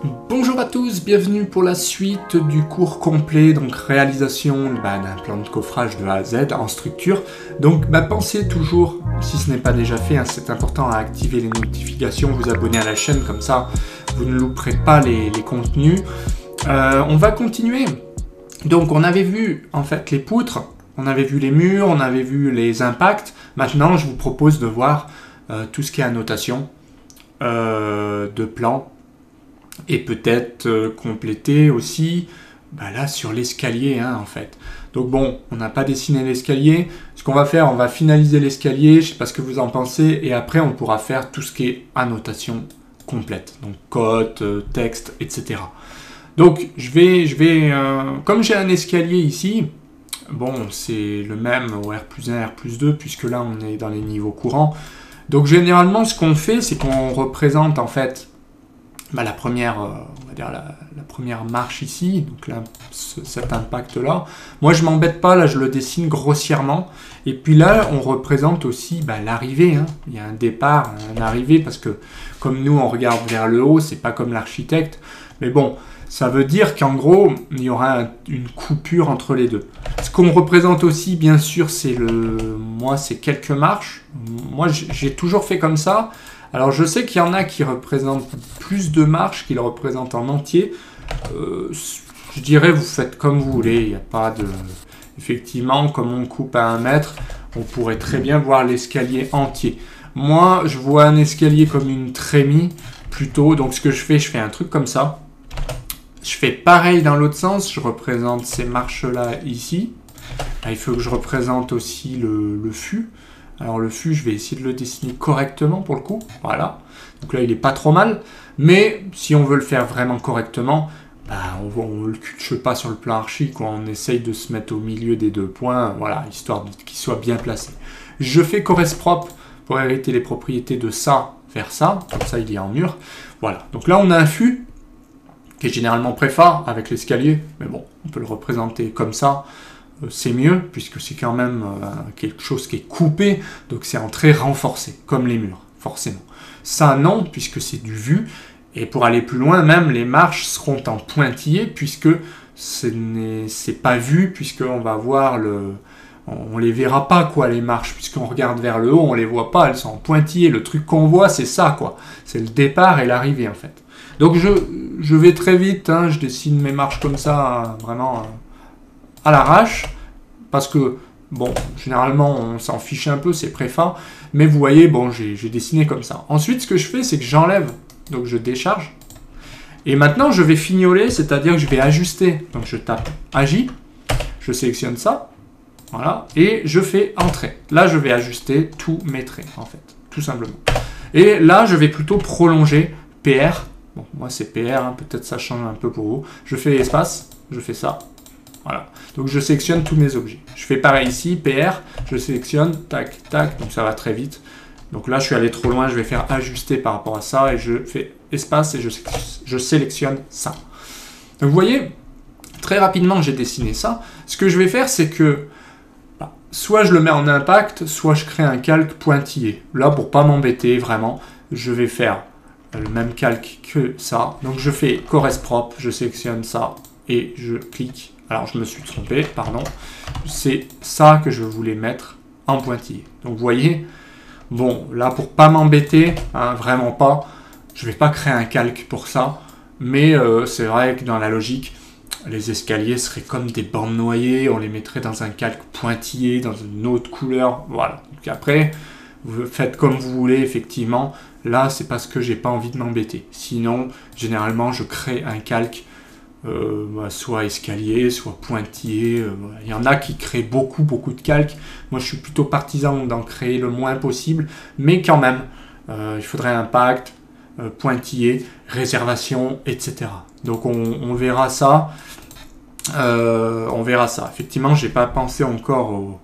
Bonjour à tous, bienvenue pour la suite du cours complet, donc réalisation d'un plan de coffrage de A à Z en structure. Donc pensez toujours, si ce n'est pas déjà fait, c'est important à activer les notifications, vous abonner à la chaîne, comme ça vous ne louperez pas les contenus. On va continuer. Donc on avait vu en fait les poutres, on avait vu les murs, on avait vu les impacts. Maintenant je vous propose de voir tout ce qui est annotation de plan. Et peut-être compléter aussi là sur l'escalier en fait. Donc bon, on n'a pas dessiné l'escalier. Ce qu'on va faire, on va finaliser l'escalier, je ne sais pas ce que vous en pensez, et après on pourra faire tout ce qui est annotation complète. Donc cote, texte, etc. Donc je vais comme j'ai un escalier ici, bon c'est le même au R+1, R+2, puisque là on est dans les niveaux courants. Donc généralement ce qu'on fait, c'est qu'on représente en fait la première, on va dire la première marche ici, donc là, cet impact-là. Moi, je m'embête pas, là, je le dessine grossièrement. Et puis là, on représente aussi l'arrivée. Il y a un départ, une arrivée, parce que comme nous, on regarde vers le haut, c'est pas comme l'architecte. Mais bon, ça veut dire qu'en gros, il y aura une coupure entre les deux. Ce qu'on représente aussi, bien sûr, c'est c'est quelques marches. Moi, j'ai toujours fait comme ça. Alors je sais qu'il y en a qui représentent plus de marches, qui le représentent en entier. Je dirais vous faites comme vous voulez, il n'y a pas de... Effectivement, comme on coupe à 1 mètre, on pourrait très bien voir l'escalier entier. Moi, je vois un escalier comme une trémie, plutôt. Donc ce que je fais un truc comme ça. Je fais pareil dans l'autre sens, je représente ces marches-là ici. Là, il faut que je représente aussi le fût. Alors le fût, je vais essayer de le dessiner correctement pour le coup. Voilà. Donc là, il n'est pas trop mal. Mais si on veut le faire vraiment correctement, on ne le culche pas sur le plan archi, quoi. On essaye de se mettre au milieu des deux points, voilà, histoire qu'il soit bien placé. Je fais correspond propre pour hériter les propriétés de ça vers ça. Comme ça, il est en mur. Voilà. Donc là, on a un fût qui est généralement préfa avec l'escalier. Mais bon, on peut le représenter comme ça. C'est mieux, puisque c'est quand même quelque chose qui est coupé, donc c'est en trait renforcé, comme les murs, forcément. Ça, non, puisque c'est du vu, et pour aller plus loin, même les marches seront en pointillé, puisque c'est pas vu, puisqu'on va voir on les verra pas, quoi, les marches, puisqu'on regarde vers le haut, on les voit pas, elles sont en pointillé. Le truc qu'on voit, c'est ça, quoi. C'est le départ et l'arrivée, en fait. Donc je vais très vite, je dessine mes marches comme ça, vraiment... à l'arrache, parce que, bon, généralement, on s'en fiche un peu, c'est préfa, mais vous voyez, bon, j'ai dessiné comme ça. Ensuite, ce que je fais, c'est que j'enlève, donc je décharge, et maintenant, je vais fignoler, c'est-à-dire que je vais ajuster. Donc, je tape Agi, je sélectionne ça, voilà, et je fais Entrée. Là, je vais ajuster tous mes traits, en fait, tout simplement. Et là, je vais plutôt prolonger PR, bon, moi, c'est PR, peut-être ça change un peu pour vous. Je fais espace, je fais ça. Voilà, donc je sélectionne tous mes objets. Je fais pareil ici, PR, je sélectionne, tac, tac, donc ça va très vite. Donc là, je suis allé trop loin, je vais faire ajuster par rapport à ça, et je fais espace, et je sélectionne ça. Donc vous voyez, très rapidement, j'ai dessiné ça. Ce que je vais faire, c'est que, soit je le mets en impact, soit je crée un calque pointillé. Là, pour pas m'embêter, vraiment, je vais faire le même calque que ça. Donc je fais correspond propre, je sélectionne ça, et je clique. Alors, je me suis trompé, pardon. C'est ça que je voulais mettre en pointillé. Donc, vous voyez, bon, là, pour pas m'embêter, vraiment pas, je vais pas créer un calque pour ça. Mais c'est vrai que dans la logique, les escaliers seraient comme des bandes noyées. On les mettrait dans un calque pointillé, dans une autre couleur. Voilà. Donc après, vous faites comme vous voulez, effectivement. Là, c'est parce que j'ai pas envie de m'embêter. Sinon, généralement, je crée un calque soit escalier, soit pointillé. Il y en a qui créent beaucoup de calques. Moi, je suis plutôt partisan d'en créer le moins possible, mais quand même, il faudrait impact, pointillé, réservation, etc. Donc, on verra ça. On verra ça. Effectivement, j'ai pas pensé encore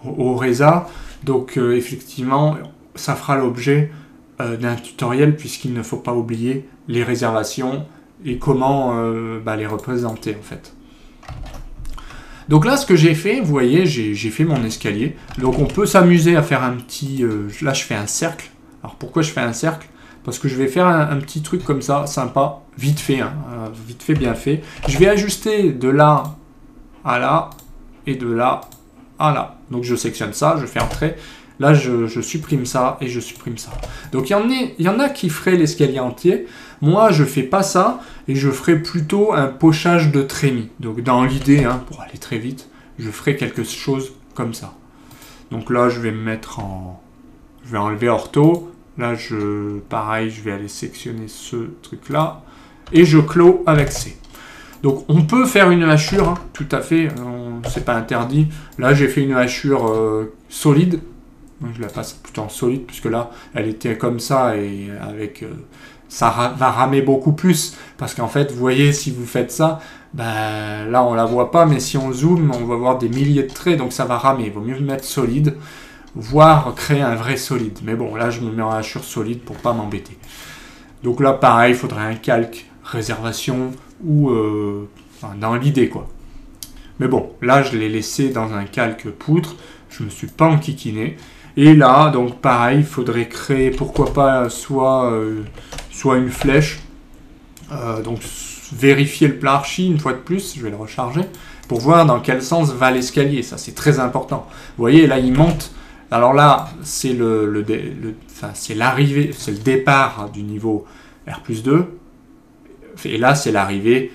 au résa. Donc, effectivement, ça fera l'objet d'un tutoriel, puisqu'il ne faut pas oublier les réservations et comment les représenter en fait. Donc là, ce que j'ai fait, vous voyez, j'ai fait mon escalier. Donc on peut s'amuser à faire un petit... là, je fais un cercle. Alors pourquoi je fais un cercle? parce que je vais faire un petit truc comme ça, sympa, vite fait, hein, vite fait, bien fait. Je vais ajuster de là à là, et de là à là. Donc je sectionne ça, je fais un trait. Là, je supprime ça et je supprime ça. Donc il y en a qui feraient l'escalier entier. Moi, je fais pas ça et je ferai plutôt un pochage de trémies. Donc dans l'idée, hein, pour aller très vite, je ferai quelque chose comme ça. Donc là, je vais me mettre en... Je vais enlever ortho. Là, pareil, je vais aller sectionner ce truc-là. Et je clôt avec C. Donc on peut faire une hachure, hein, tout à fait, c'est pas interdit. Là, j'ai fait une hachure solide. Donc, je la passe plutôt en solide, puisque là, elle était comme ça, et avec... ça va ramer beaucoup plus, parce qu'en fait, vous voyez, si vous faites ça, ben, là, on la voit pas, mais si on zoome, on va voir des milliers de traits, donc ça va ramer. Il vaut mieux mettre solide, voire créer un vrai solide. Mais bon, là, je me mets en hachure solide pour pas m'embêter. Donc là, pareil, il faudrait un calque, réservation, ou dans l'idée, quoi. Mais bon, là, je l'ai laissé dans un calque poutre, je me suis pas enquiquiné. Et là, donc pareil, il faudrait créer, pourquoi pas, soit une flèche. Donc vérifier le plat archi une fois de plus, je vais le recharger, pour voir dans quel sens va l'escalier. Ça, c'est très important. Vous voyez, là, il monte. Alors là, c'est c'est l'arrivée, c'est le départ du niveau R+2. Et là, c'est l'arrivée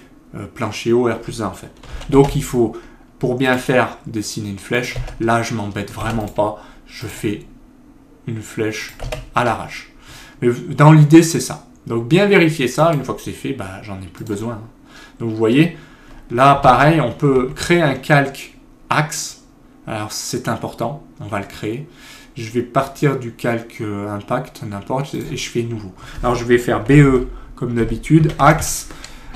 plancher haut R+1, en fait. Donc, il faut, pour bien faire, dessiner une flèche. Là, je m'embête vraiment pas. Je fais une flèche à l'arrache. Mais dans l'idée, c'est ça. Donc bien vérifier ça, une fois que c'est fait, bah, j'en ai plus besoin. Donc vous voyez, là pareil, on peut créer un calque axe. Alors c'est important, on va le créer. Je vais partir du calque impact, n'importe, et je fais nouveau. Alors je vais faire BE comme d'habitude, axe.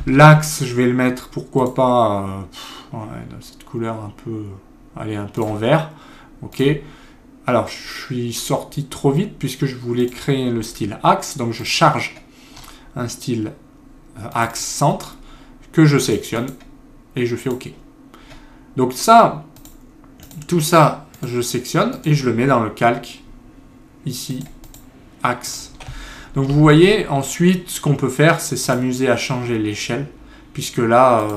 L'axe, je vais le mettre, pourquoi pas, dans cette couleur un peu, allez, un peu en vert. Ok. Alors, je suis sorti trop vite puisque je voulais créer le style axe. Donc, je charge un style axe centre que je sélectionne et je fais OK. Donc ça, tout ça, je sélectionne et je le mets dans le calque ici, axe. Donc, vous voyez, ensuite, ce qu'on peut faire, c'est s'amuser à changer l'échelle puisque là,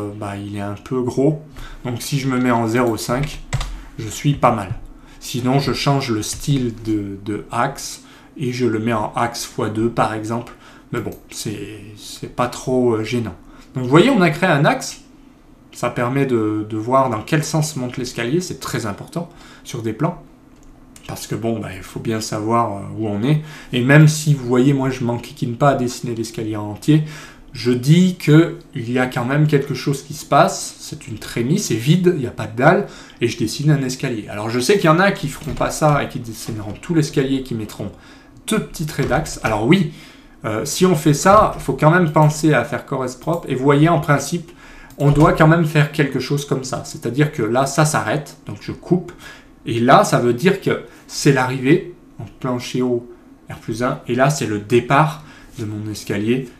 il est un peu gros. Donc, si je me mets en 0,5, je suis pas mal. Sinon, je change le style de axe et je le mets en axe x2 par exemple. Mais bon, c'est pas trop gênant. Donc vous voyez, on a créé un axe. Ça permet de voir dans quel sens monte l'escalier. C'est très important sur des plans. Parce que bon, il faut bien savoir où on est. Et même si vous voyez, moi je m'enquiquine pas à dessiner l'escalier en entier. Je dis qu'il y a quand même quelque chose qui se passe, c'est une trémie, c'est vide, il n'y a pas de dalle, et je dessine un escalier. Alors je sais qu'il y en a qui feront pas ça et qui dessineront tout l'escalier, qui mettront 2 petits traits d'axe. Alors oui, si on fait ça, il faut quand même penser à faire correct propre, et vous voyez en principe, on doit quand même faire quelque chose comme ça. C'est-à-dire que là, ça s'arrête, donc je coupe, et là, ça veut dire que c'est l'arrivée, en plancher haut, R+1, et là, c'est le départ de mon escalier,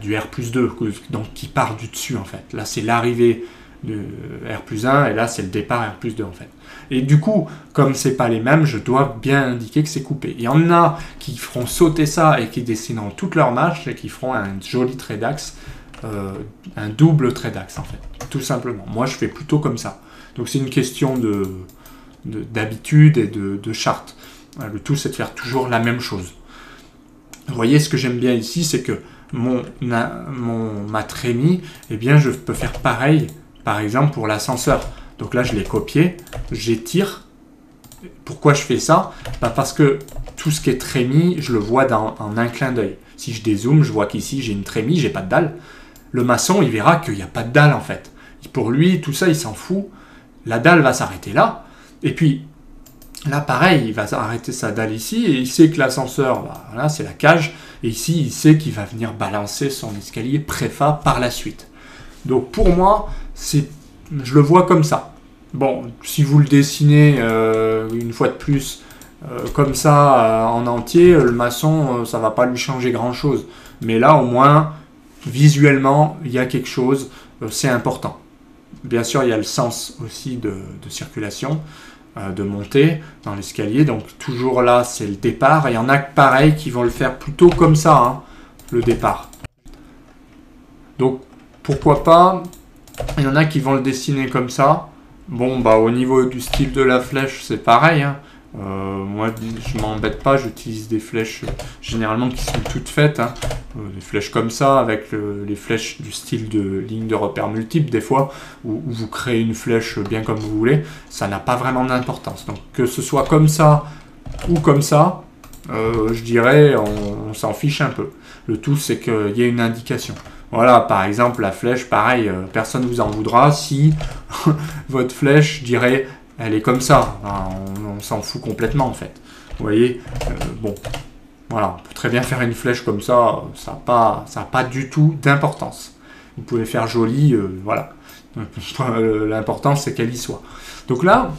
du R+2, donc qui part du dessus en fait. Là c'est l'arrivée de R+1 et là c'est le départ R+2 en fait. Et du coup, comme c'est pas les mêmes, je dois bien indiquer que c'est coupé. Il y en a qui feront sauter ça et qui dessineront toute leur marche et qui feront un joli trait d'axe, un double trait d'axe en fait, tout simplement. Moi je fais plutôt comme ça. Donc c'est une question d'habitude et de charte. Le tout c'est de faire toujours la même chose. Vous voyez, ce que j'aime bien ici, c'est que ma trémie, eh bien, je peux faire pareil, par exemple, pour l'ascenseur. Donc là, je l'ai copié, j'étire. Pourquoi je fais ça? Parce que tout ce qui est trémie, je le vois en un clin d'œil. Si je dézoome, je vois qu'ici, j'ai une trémie, j'ai pas de dalle. Le maçon, il verra qu'il n'y a pas de dalle, en fait. Pour lui, tout ça, il s'en fout. La dalle va s'arrêter là. Et puis, là, pareil, il va arrêter sa dalle ici, et il sait que l'ascenseur, voilà, c'est la cage. Et ici, il sait qu'il va venir balancer son escalier préfa par la suite. Donc pour moi, je le vois comme ça. Bon, si vous le dessinez une fois de plus comme ça en entier, le maçon, ça ne va pas lui changer grand-chose. Mais là, au moins, visuellement, il y a quelque chose, c'est important. Bien sûr, il y a le sens aussi de circulation. de monter dans l'escalier. Donc toujours là, c'est le départ. Et il y en a pareil qui vont le faire plutôt comme ça, hein, le départ. Donc pourquoi pas, il y en a qui vont le dessiner comme ça. Bon, bah au niveau du style de la flèche, c'est pareil, hein. Moi, je m'embête pas, j'utilise des flèches généralement qui sont toutes faites, hein. Des flèches comme ça, avec les flèches du style de ligne de repère multiple, des fois, où vous créez une flèche bien comme vous voulez, ça n'a pas vraiment d'importance. Donc que ce soit comme ça ou comme ça, je dirais, on s'en fiche un peu. Le tout, c'est qu'il y ait une indication. Voilà, par exemple, la flèche, pareil, personne ne vous en voudra si votre flèche, je dirais, elle est comme ça. Enfin, on s'en fout complètement, en fait. Vous voyez, bon, voilà, on peut très bien faire une flèche comme ça, ça n'a pas du tout d'importance. Vous pouvez faire joli, voilà. L'important, c'est qu'elle y soit. Donc là,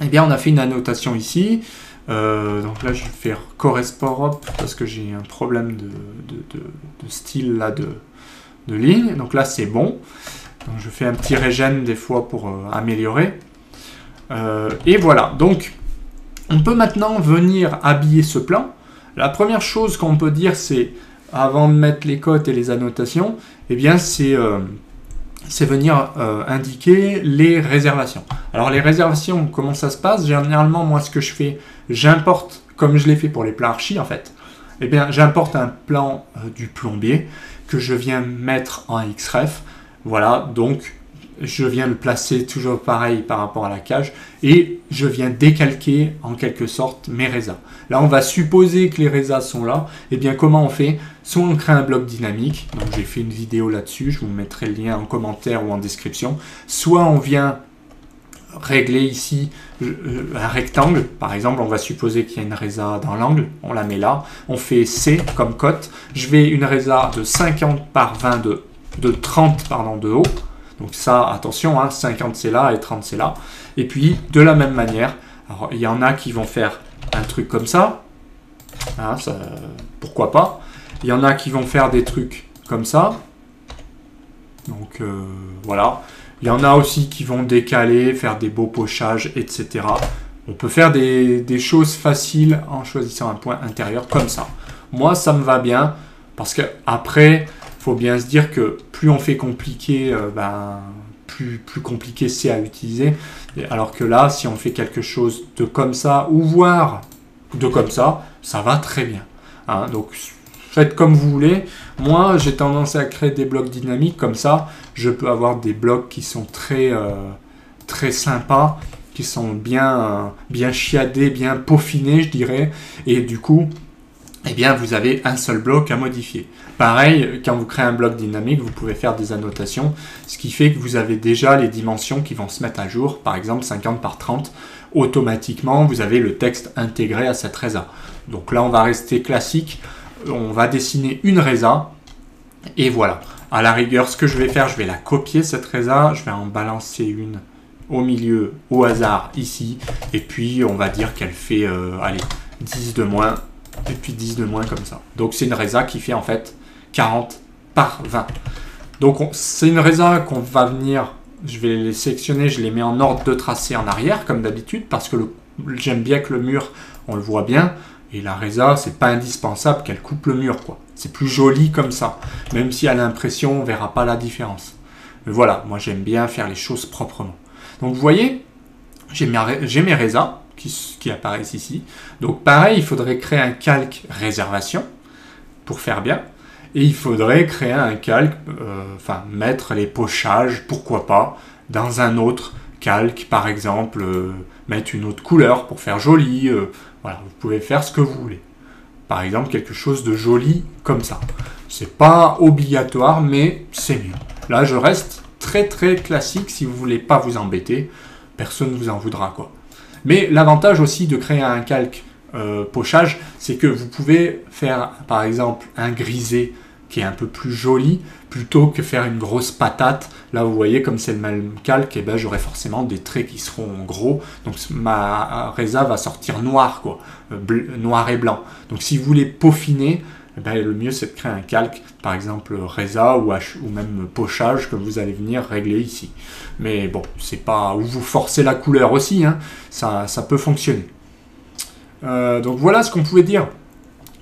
eh bien, on a fait une annotation ici. Donc là, je vais faire correspond parce que j'ai un problème de style là de ligne. Donc là, c'est bon. Donc je fais un petit régène des fois pour améliorer. Et voilà. Donc, on peut maintenant venir habiller ce plan. La première chose qu'on peut dire, c'est, avant de mettre les cotes et les annotations, eh bien, c'est venir indiquer les réservations. Alors, les réservations, comment ça se passe? Généralement, moi, ce que je fais, j'importe, comme je l'ai fait pour les plans archi, en fait, eh bien, j'importe un plan du plombier que je viens mettre en XREF. Voilà, donc, je viens le placer toujours pareil par rapport à la cage et je viens décalquer en quelque sorte mes résas. Là, on va supposer que les résas sont là. Et bien, comment on fait? Soit on crée un bloc dynamique, donc j'ai fait une vidéo là-dessus, je vous mettrai le lien en commentaire ou en description. Soit on vient régler ici un rectangle, par exemple, on va supposer qu'il y a une résa dans l'angle, on la met là, on fait C comme cote. Je vais une résa de 50 par 20 de 30 pardon, de haut. Donc ça, attention, hein, 50 c'est là et 30 c'est là. Et puis, de la même manière, alors, il y en a qui vont faire un truc comme ça. Hein, ça pourquoi pas. Il y en a qui vont faire des trucs comme ça. Donc, voilà. Il y en a aussi qui vont décaler, faire des beaux pochages, etc. On peut faire des choses faciles en choisissant un point intérieur comme ça. Moi, ça me va bien parce que après, il faut bien se dire que plus on fait compliqué, plus compliqué c'est à utiliser. Alors que là, si on fait quelque chose de comme ça, ou voire de comme ça va très bien. Hein, donc, faites comme vous voulez. Moi, j'ai tendance à créer des blocs dynamiques comme ça. Je peux avoir des blocs qui sont très sympas, qui sont bien chiadés, bien peaufinés, je dirais. Et du coup, eh bien, vous avez un seul bloc à modifier. Pareil, quand vous créez un bloc dynamique, vous pouvez faire des annotations, ce qui fait que vous avez déjà les dimensions qui vont se mettre à jour. Par exemple, 50 par 30. Automatiquement, vous avez le texte intégré à cette résa. Donc là, on va rester classique. On va dessiner une résa. Et voilà. À la rigueur, ce que je vais faire, je vais la copier, cette résa. Je vais en balancer une au milieu, au hasard, ici. Et puis, on va dire qu'elle fait, 10 de moins. Et puis 10 de moins comme ça. Donc, c'est une résa qui fait en fait 40 par 20. Donc, c'est une résa qu'on va venir... Je vais les sélectionner, je les mets en ordre de tracé en arrière, comme d'habitude, parce que j'aime bien que le mur, on le voit bien. Et la résa, c'est pas indispensable qu'elle coupe le mur, quoi. C'est plus joli comme ça. Même si à l'impression, on verra pas la différence. Mais voilà, moi j'aime bien faire les choses proprement. Donc vous voyez, j'ai mes résas qui apparaissent ici. Donc pareil, il faudrait créer un calque réservation pour faire bien. Et il faudrait créer un calque, mettre les pochages, pourquoi pas, dans un autre calque, par exemple, mettre une autre couleur pour faire joli. Voilà, vous pouvez faire ce que vous voulez. Par exemple, quelque chose de joli comme ça. C'est pas obligatoire, mais c'est mieux. Là, je reste très très classique si vous voulez pas vous embêter. Personne ne vous en voudra, quoi. Mais l'avantage aussi de créer un calque pochage, c'est que vous pouvez faire, par exemple, un grisé qui est un peu plus joli, plutôt que faire une grosse patate. Là, vous voyez, comme c'est le même calque, eh ben, j'aurai forcément des traits qui seront gros. Donc, ma résa va sortir noir, quoi. Noir et blanc. Donc, si vous voulez peaufiner, eh ben, le mieux c'est de créer un calque, par exemple Reza ou même Pochage que vous allez venir régler ici. Mais bon, c'est pas où vous forcez la couleur aussi, hein, ça peut fonctionner. Donc voilà ce qu'on pouvait dire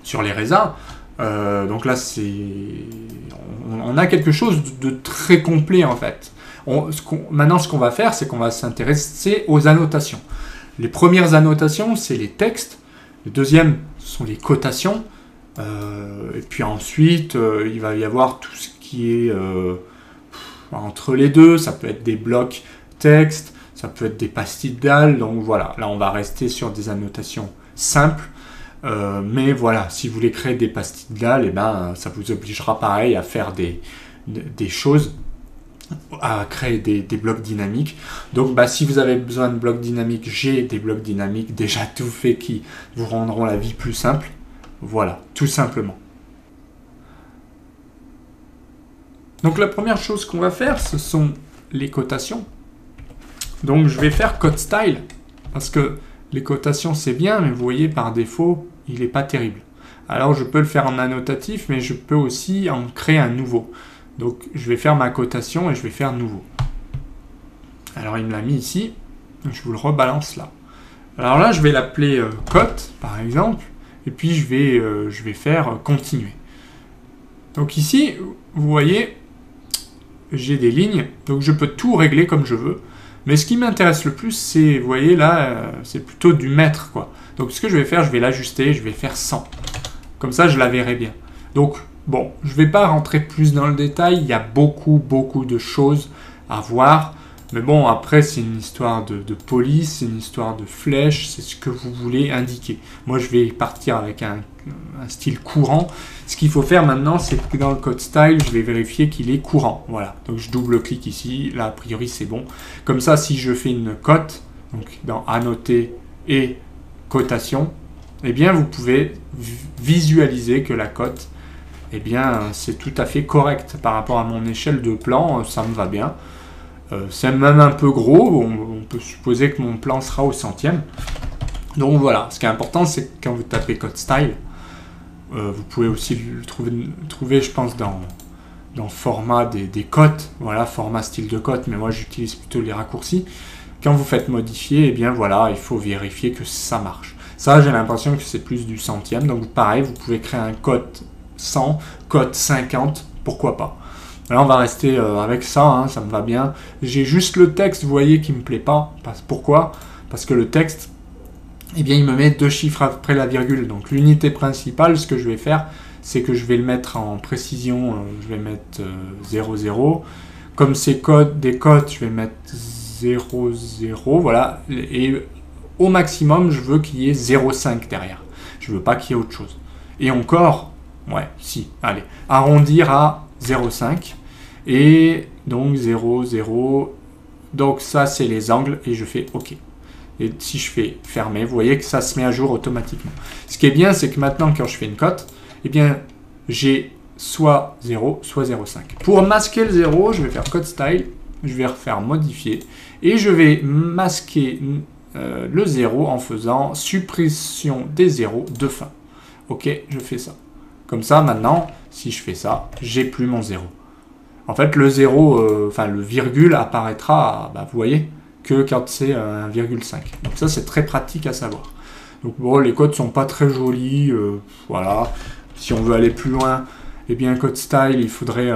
sur les Reza. Donc là, on a quelque chose de très complet en fait. Maintenant, ce qu'on va faire, c'est qu'on va s'intéresser aux annotations. Les premières annotations, c'est les textes. Les deuxièmes sont les cotations. Et puis ensuite, il va y avoir tout ce qui est entre les deux. Ça peut être des blocs texte, ça peut être des pastilles de dalle. Donc voilà, là, on va rester sur des annotations simples. Mais voilà, si vous voulez créer des pastilles de dalle, eh ben, ça vous obligera pareil à faire des choses, à créer des blocs dynamiques. Donc bah, si vous avez besoin de blocs dynamiques, j'ai des blocs dynamiques déjà tout faits qui vous rendront la vie plus simple. Voilà, tout simplement. Donc la première chose qu'on va faire, ce sont les cotations. Donc je vais faire code style, parce que les cotations c'est bien, mais vous voyez par défaut, il n'est pas terrible. Alors je peux le faire en annotatif, mais je peux aussi en créer un nouveau. Donc je vais faire ma cotation et je vais faire nouveau. Alors il me l'a mis ici, je vous le rebalance là. Alors là je vais l'appeler cote par exemple, et puis je vais faire continuer. Donc ici, vous voyez, j'ai des lignes, donc je peux tout régler comme je veux. Mais ce qui m'intéresse le plus, c'est, vous voyez là, c'est plutôt du mètre, quoi. Donc ce que je vais faire, je vais l'ajuster, je vais faire 100. Comme ça, je la verrai bien. Donc, bon, je ne vais pas rentrer plus dans le détail, il y a beaucoup de choses à voir. Mais bon, après, c'est une histoire de police, c'est une histoire de flèche, c'est ce que vous voulez indiquer. Moi, je vais partir avec un style courant. Ce qu'il faut faire maintenant, c'est que dans le code style, je vais vérifier qu'il est courant. Voilà, donc je double-clique ici. Là, a priori, c'est bon. Comme ça, si je fais une cote, donc dans annoter et cotation, eh bien, vous pouvez visualiser que la cote, eh bien, c'est tout à fait correct par rapport à mon échelle de plan. Ça me va bien. C'est même un peu gros, on peut supposer que mon plan sera au centième. Donc voilà, ce qui est important, c'est que quand vous tapez code style, vous pouvez aussi le trouver je pense, dans format des cotes, voilà, format style de cote, mais moi j'utilise plutôt les raccourcis. Quand vous faites modifier, eh bien voilà, il faut vérifier que ça marche. Ça, j'ai l'impression que c'est plus du centième, donc pareil, vous pouvez créer un code 100, code 50, pourquoi pas. Là, on va rester avec ça, hein, ça me va bien. J'ai juste le texte, vous voyez, qui ne me plaît pas. Pourquoi? Parce que le texte, eh bien, il me met 2 chiffres après la virgule. Donc, l'unité principale, ce que je vais faire, c'est que je vais le mettre en précision. Je vais mettre 0, 0. Comme c'est des codes, je vais mettre 0, 0. Voilà. Et au maximum, je veux qu'il y ait 0,5 derrière. Je ne veux pas qu'il y ait autre chose. Et encore, ouais, si, allez, arrondir à 0,5. Et donc 0, 0, donc ça c'est les angles et je fais OK. Et si je fais fermer, vous voyez que ça se met à jour automatiquement. Ce qui est bien, c'est que maintenant quand je fais une cote, eh bien j'ai soit 0, soit 0,5. Pour masquer le 0, je vais faire code style, je vais refaire modifier et je vais masquer le 0 en faisant suppression des 0 de fin. OK, je fais ça. Comme ça maintenant, si je fais ça, j'ai plus mon 0. En fait, le 0, enfin le virgule apparaîtra, bah, vous voyez, que quand c'est 1,5. Donc ça, c'est très pratique à savoir. Donc bon, les codes sont pas très jolis, voilà. Si on veut aller plus loin, eh bien, code style, il faudrait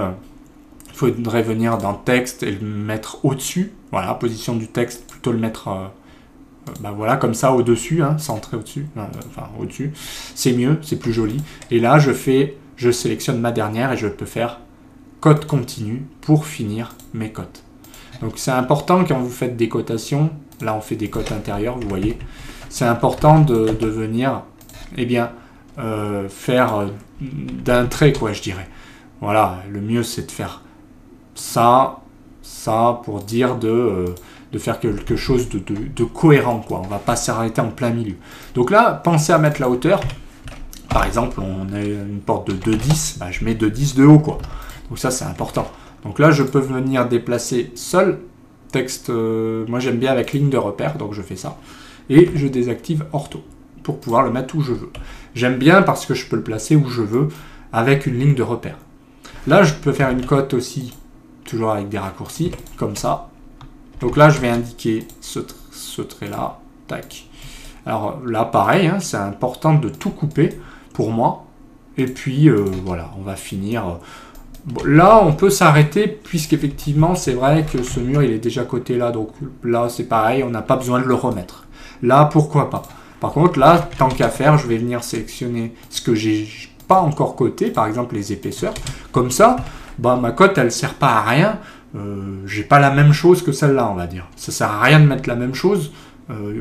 venir dans texte et le mettre au-dessus. Voilà, position du texte, plutôt le mettre, bah voilà, comme ça, au-dessus, hein, centré au-dessus, enfin au-dessus. C'est mieux, c'est plus joli. Et là, je sélectionne ma dernière et je peux faire code continu pour finir mes cotes. Donc c'est important quand vous faites des cotations, là on fait des cotes intérieures, vous voyez, c'est important de venir, eh bien, faire d'un trait, quoi, je dirais. Voilà, le mieux c'est de faire ça pour dire de faire quelque chose de cohérent, quoi. On va pas s'arrêter en plein milieu. Donc là, pensez à mettre la hauteur. Par exemple, on a une porte de 2,10, bah, je mets 2,10 de haut, quoi. Donc ça, c'est important. Donc là, je peux venir déplacer seul texte. Moi, j'aime bien avec ligne de repère, donc je fais ça. Et je désactive ortho. pour pouvoir le mettre où je veux. J'aime bien parce que je peux le placer où je veux avec une ligne de repère. Là, je peux faire une cote aussi, toujours avec des raccourcis, comme ça. Donc là, je vais indiquer ce trait-là. Tac. Alors là, pareil, hein, c'est important de tout couper pour moi. Et puis, voilà, on va finir. Bon, là, on peut s'arrêter, puisqu'effectivement, c'est vrai que ce mur, il est déjà coté là. Donc là, c'est pareil, on n'a pas besoin de le remettre. Là, pourquoi pas. Par contre, là, tant qu'à faire, je vais venir sélectionner ce que j'ai pas encore coté, par exemple les épaisseurs. Comme ça, bah, ma cote, elle sert pas à rien. J'ai pas la même chose que celle-là, on va dire. Ça sert à rien de mettre la même chose.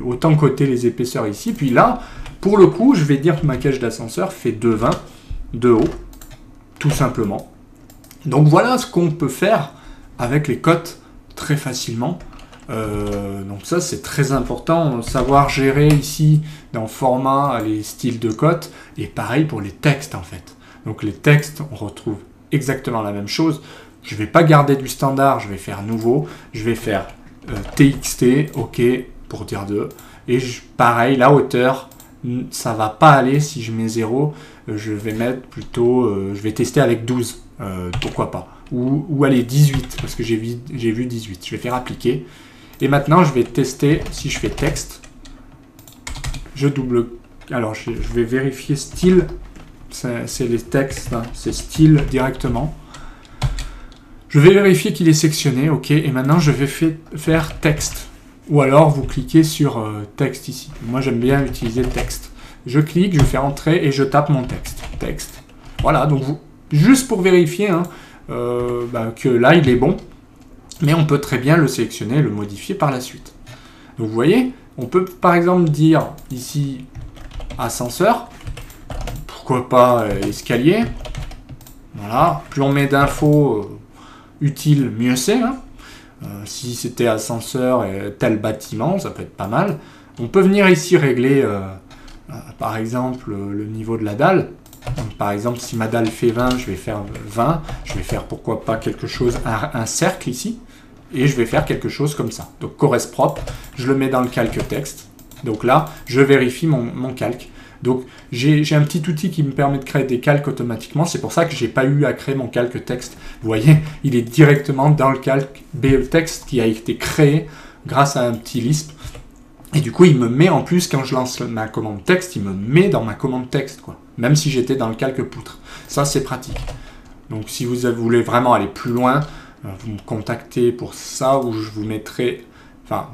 Autant coter les épaisseurs ici. Puis là, pour le coup, je vais dire que ma cage d'ascenseur fait 2,20 de haut, tout simplement. Donc voilà ce qu'on peut faire avec les cotes très facilement. Donc ça, c'est très important, savoir gérer ici dans format les styles de cotes, et pareil pour les textes en fait. Donc les textes, on retrouve exactement la même chose. Je ne vais pas garder du standard, je vais faire nouveau, je vais faire TXT, OK, pour dire 2. Et pareil, la hauteur, ça va pas aller si je mets 0. Je vais mettre plutôt, je vais tester avec 12, pourquoi pas. Ou aller 18, parce que j'ai vu 18. Je vais faire appliquer. Et maintenant, je vais tester si je fais texte. Je double. Alors, je vais vérifier style. C'est les textes, hein, c'est style directement. Je vais vérifier qu'il est sectionné, OK. Et maintenant, je vais faire texte. Ou alors, vous cliquez sur texte ici. Moi, j'aime bien utiliser texte. Je clique, je fais entrer et je tape mon texte. Texte. Voilà, donc juste pour vérifier hein, que là, il est bon. Mais on peut très bien le sélectionner et le modifier par la suite. Donc, vous voyez, on peut par exemple dire ici ascenseur. Pourquoi pas escalier. Voilà, plus on met d'infos utiles, mieux c'est. Hein. Si c'était ascenseur et tel bâtiment, ça peut être pas mal. On peut venir ici régler, par exemple, le niveau de la dalle. Donc, par exemple, si ma dalle fait 20, je vais faire 20. Je vais faire, pourquoi pas, quelque chose, un cercle ici. Et je vais faire quelque chose comme ça. Donc, correspond propre, je le mets dans le calque texte. Donc là, je vérifie mon calque. Donc, j'ai un petit outil qui me permet de créer des calques automatiquement. C'est pour ça que je n'ai pas eu à créer mon calque texte. Vous voyez, il est directement dans le calque BE texte qui a été créé grâce à un petit Lisp. Et du coup, il me met en plus, quand je lance ma commande texte, il me met dans ma commande texte, quoi. Même si j'étais dans le calque poutre. Ça, c'est pratique. Donc, si vous voulez vraiment aller plus loin, vous me contactez pour ça, ou je vous mettrai... Enfin,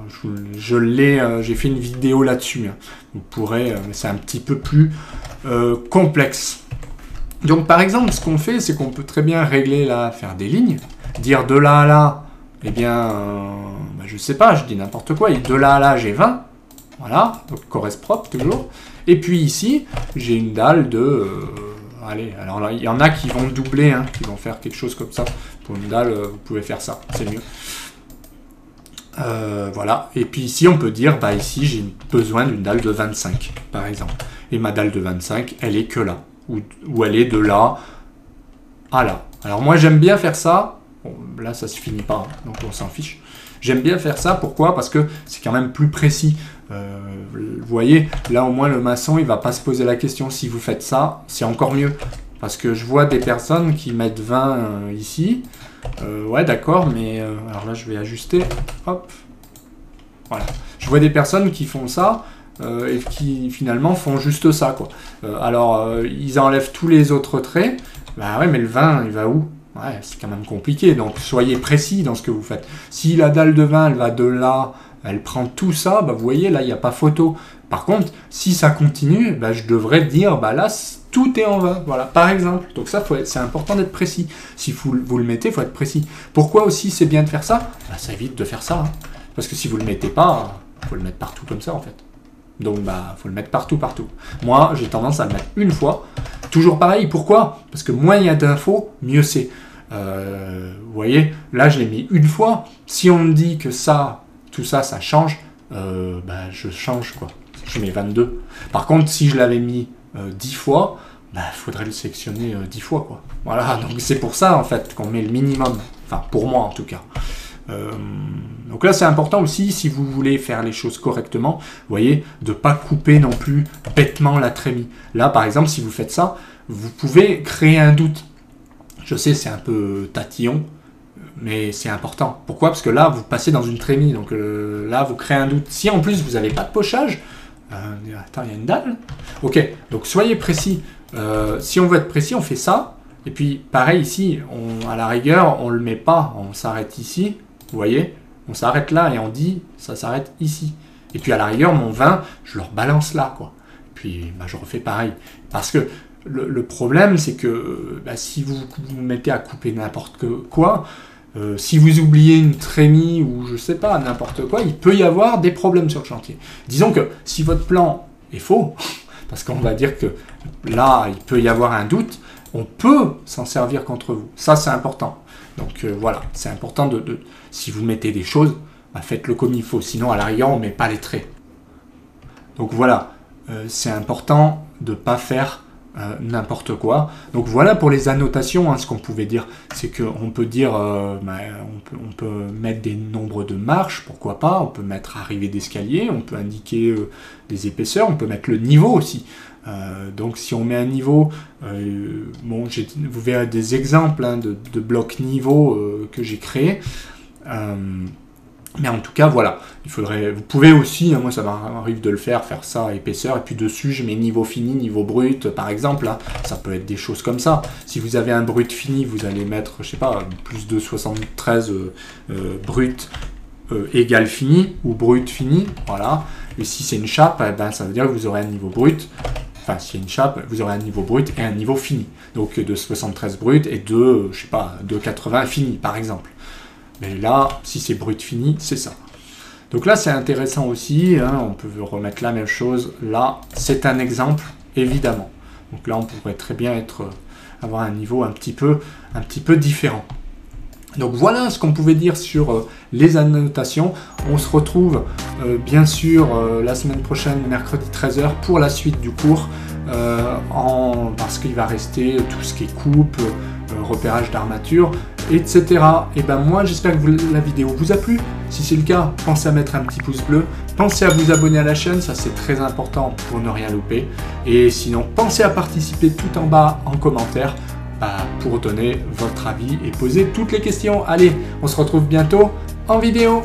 j'ai fait une vidéo là-dessus. Hein. Vous pourrez... c'est un petit peu plus complexe. Donc, par exemple, ce qu'on fait, c'est qu'on peut très bien régler là, faire des lignes. Dire de là à là, eh bien... je sais pas, je dis n'importe quoi. Et de là à là, j'ai 20. Voilà, donc correspond propre toujours. Et puis ici, j'ai une dalle de... allez, alors là, il y en a qui vont doubler, hein, qui vont faire quelque chose comme ça. Pour une dalle, vous pouvez faire ça, c'est mieux. Voilà, et puis ici, on peut dire, bah ici, j'ai besoin d'une dalle de 25, par exemple. Et ma dalle de 25, elle est que là. Ou elle est de là à là. Alors moi, j'aime bien faire ça. Bon, là, ça se finit pas, hein, donc on s'en fiche. J'aime bien faire ça, pourquoi? Parce que c'est quand même plus précis. Vous voyez, là au moins le maçon, il va pas se poser la question. Si vous faites ça, c'est encore mieux. Parce que je vois des personnes qui mettent 20 ici. Ouais, d'accord, mais... alors là, je vais ajuster. Hop. Voilà. Je vois des personnes qui font ça et qui finalement font juste ça, quoi. Alors, ils enlèvent tous les autres traits. Bah ouais, mais le 20, il va où? Ouais, c'est quand même compliqué, donc soyez précis dans ce que vous faites. Si la dalle de 20, elle va de là, elle prend tout ça, bah vous voyez, là, il n'y a pas photo. Par contre, si ça continue, bah, je devrais dire, bah là, tout est en 20, voilà, par exemple. Donc ça, c'est important d'être précis. Si vous le mettez, il faut être précis. Pourquoi aussi c'est bien de faire ça? Bah, ça évite de faire ça. Hein. Parce que si vous ne le mettez pas, il faut le mettre partout comme ça, en fait. Donc, bah, faut le mettre partout. Moi, j'ai tendance à le mettre une fois. Toujours pareil, pourquoi? Parce que moins il y a d'infos, mieux c'est. Vous voyez, là, je l'ai mis une fois. Si on me dit que ça, tout ça, ça change, bah, je change, quoi. Je mets 22. Par contre, si je l'avais mis 10 fois, bah, faudrait le sélectionner 10 fois, quoi. Voilà, donc c'est pour ça, en fait, qu'on met le minimum. Enfin, pour moi, en tout cas. Donc là, c'est important aussi, si vous voulez faire les choses correctement, vous voyez, de ne pas couper non plus bêtement la trémie. Là, par exemple, si vous faites ça, vous pouvez créer un doute. Je sais, c'est un peu tatillon, mais c'est important. Pourquoi? Parce que là, vous passez dans une trémie, donc là, vous créez un doute. Si en plus, vous n'avez pas de pochage, attends, il y a une dalle. Ok, donc soyez précis. Si on veut être précis, on fait ça. Et puis, pareil ici, à la rigueur, on ne le met pas, on s'arrête ici, vous voyez? On s'arrête là et on dit, ça s'arrête ici. Et puis, à la rigueur, mon vin, je le rebalance là, quoi. Puis, je refais pareil. Parce que le problème, c'est que si vous vous mettez à couper n'importe quoi, si vous oubliez une trémie ou je sais pas, n'importe quoi, il peut y avoir des problèmes sur le chantier. Disons que si votre plan est faux, parce qu'on va dire que là, il peut y avoir un doute, on peut s'en servir contre vous. Ça, c'est important. Donc voilà, c'est important si vous mettez des choses, faites-le comme il faut. Sinon, à la rigueur, on ne met pas les traits. Donc voilà, c'est important de ne pas faire n'importe quoi. Donc voilà pour les annotations, ce qu'on pouvait dire, c'est qu'on peut dire, on peut mettre des nombres de marches, pourquoi pas, on peut mettre arrivée d'escalier, on peut indiquer des épaisseurs, on peut mettre le niveau aussi. Donc si on met un niveau, vous verrez des exemples de blocs niveau que j'ai créés. Mais en tout cas, voilà, vous pouvez aussi, moi ça m'arrive de le faire ça, épaisseur, et puis dessus je mets niveau fini, niveau brut, par exemple, ça peut être des choses comme ça. Si vous avez un brut fini, vous allez mettre, je sais pas, plus de 73 brut égale fini, ou brut fini, voilà. Et si c'est une chape, ça veut dire que vous aurez un niveau brut, enfin si c'est une chape, vous aurez un niveau brut et un niveau fini. Donc de 73 brut et de, je sais pas, de 80 fini, par exemple. Mais là, si c'est brut fini, c'est ça. Donc là, c'est intéressant aussi. On peut remettre la même chose. Là, c'est un exemple, évidemment. Donc là, on pourrait très bien avoir un niveau un petit peu différent. Donc voilà ce qu'on pouvait dire sur les annotations. On se retrouve bien sûr la semaine prochaine, mercredi 13h, pour la suite du cours. Parce qu'il va rester tout ce qui est coupe, repérage d'armature, etc. Et moi j'espère que la vidéo vous a plu. Si c'est le cas, pensez à mettre un petit pouce bleu, pensez à vous abonner à la chaîne, ça c'est très important pour ne rien louper. Et sinon, pensez à participer tout en bas en commentaire pour donner votre avis et poser toutes les questions. Allez, on se retrouve bientôt en vidéo.